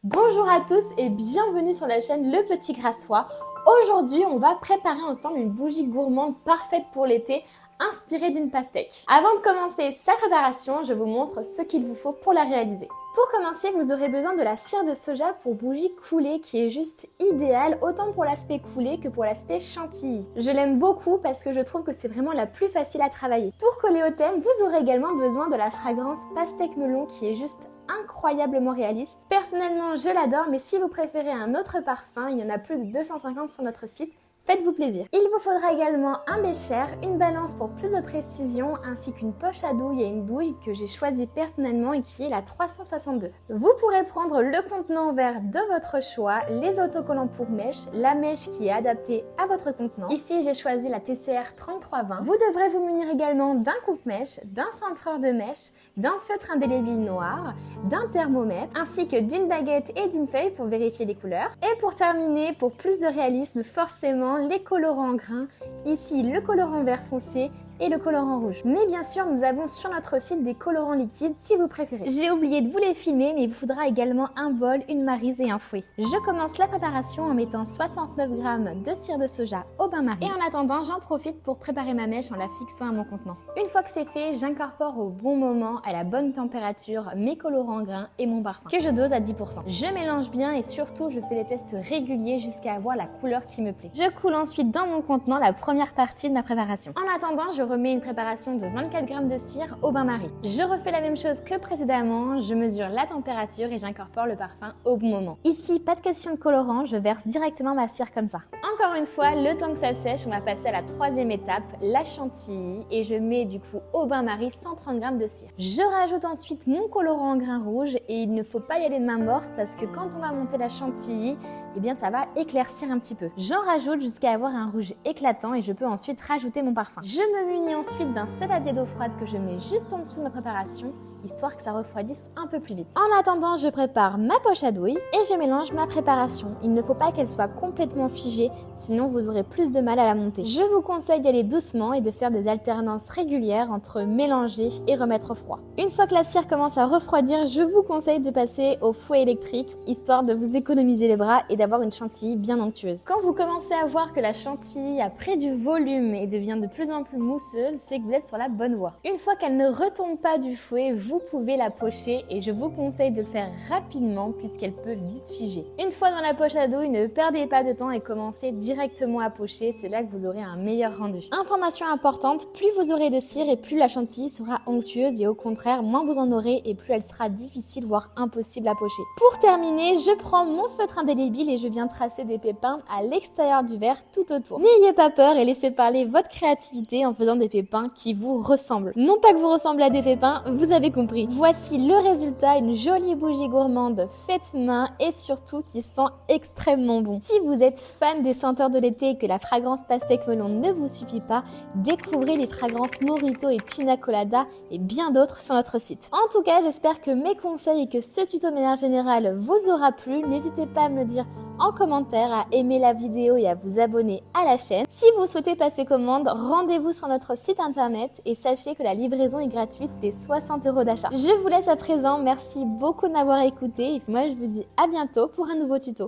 Bonjour à tous et bienvenue sur la chaîne Le Petit Grassois. Aujourd'hui, on va préparer ensemble une bougie gourmande parfaite pour l'été, inspirée d'une pastèque. Avant de commencer sa préparation, je vous montre ce qu'il vous faut pour la réaliser. Pour commencer, vous aurez besoin de la cire de soja pour bougie coulée qui est juste idéale autant pour l'aspect coulé que pour l'aspect chantilly. Je l'aime beaucoup parce que je trouve que c'est vraiment la plus facile à travailler. Pour coller au thème, vous aurez également besoin de la fragrance pastèque melon qui est juste incroyablement réaliste. Personnellement, je l'adore, mais si vous préférez un autre parfum, il y en a plus de 250 sur notre site. Faites-vous plaisir. Il vous faudra également un bécher, une balance pour plus de précision, ainsi qu'une poche à douille et une douille que j'ai choisie personnellement et qui est la 362. Vous pourrez prendre le contenant vert de votre choix, les autocollants pour mèche, la mèche qui est adaptée à votre contenant. Ici, j'ai choisi la TCR 3320. Vous devrez vous munir également d'un coupe-mèche, d'un cintreur de mèche, d'un feutre indélébile noir, d'un thermomètre, ainsi que d'une baguette et d'une feuille pour vérifier les couleurs. Et pour terminer, pour plus de réalisme, forcément, les colorants en grains, ici le colorant vert foncé et le colorant rouge. Mais bien sûr, nous avons sur notre site des colorants liquides si vous préférez. J'ai oublié de vous les filmer, mais il vous faudra également un bol, une maryse et un fouet. Je commence la préparation en mettant 69 g de cire de soja au bain-marie. Et en attendant, j'en profite pour préparer ma mèche en la fixant à mon contenant. Une fois que c'est fait, j'incorpore au bon moment, à la bonne température, mes colorants en grains et mon parfum, que je dose à 10%. Je mélange bien et surtout, je fais des tests réguliers jusqu'à avoir la couleur qui me plaît. Je coule ensuite dans mon contenant la première partie de ma préparation. En attendant, je remets une préparation de 24 g de cire au bain-marie. Je refais la même chose que précédemment, je mesure la température et j'incorpore le parfum au bon moment. Ici, pas de question de colorant, je verse directement ma cire comme ça. Encore une fois, le temps que ça sèche, on va passer à la troisième étape, la chantilly, et je mets du coup au bain-marie 130 g de cire. Je rajoute ensuite mon colorant en grain rouge et il ne faut pas y aller de main morte parce que quand on va monter la chantilly, eh bien ça va éclaircir un petit peu. J'en rajoute jusqu'à avoir un rouge éclatant et je peux ensuite rajouter mon parfum. Je me munis ensuite d'un saladier d'eau froide que je mets juste en dessous de ma préparation, histoire que ça refroidisse un peu plus vite. En attendant, je prépare ma poche à douille et je mélange ma préparation. Il ne faut pas qu'elle soit complètement figée, sinon vous aurez plus de mal à la monter. Je vous conseille d'y aller doucement et de faire des alternances régulières entre mélanger et remettre au froid. Une fois que la cire commence à refroidir, je vous conseille de passer au fouet électrique, histoire de vous économiser les bras et d'avoir une chantilly bien onctueuse. Quand vous commencez à voir que la chantilly a pris du volume et devient de plus en plus mousseuse, c'est que vous êtes sur la bonne voie. Une fois qu'elle ne retombe pas du fouet, vous pouvez la pocher et je vous conseille de le faire rapidement puisqu'elle peut vite figer. Une fois dans la poche à douille, ne perdez pas de temps et commencez directement à pocher, c'est là que vous aurez un meilleur rendu. Information importante, plus vous aurez de cire et plus la chantilly sera onctueuse et au contraire, moins vous en aurez et plus elle sera difficile voire impossible à pocher. Pour terminer, je prends mon feutre indélébile et je viens tracer des pépins à l'extérieur du verre tout autour. N'ayez pas peur et laissez parler votre créativité en faisant des pépins qui vous ressemblent. Non pas que vous ressemblez à des pépins, vous avez compris. Voici le résultat, une jolie bougie gourmande faite main et surtout qui sent extrêmement bon. Si vous êtes fan des senteurs de l'été et que la fragrance pastèque melon ne vous suffit pas, découvrez les fragrances Mojito et Pina Colada et bien d'autres sur notre site. En tout cas, j'espère que mes conseils et que ce tuto de manière générale vous aura plu. N'hésitez pas à me le dire en commentaire, à aimer la vidéo et à vous abonner à la chaîne. Si vous souhaitez passer commande, rendez-vous sur notre site internet et sachez que la livraison est gratuite dès 60 € d'achat. Je vous laisse à présent, merci beaucoup de m'avoir écouté et moi je vous dis à bientôt pour un nouveau tuto.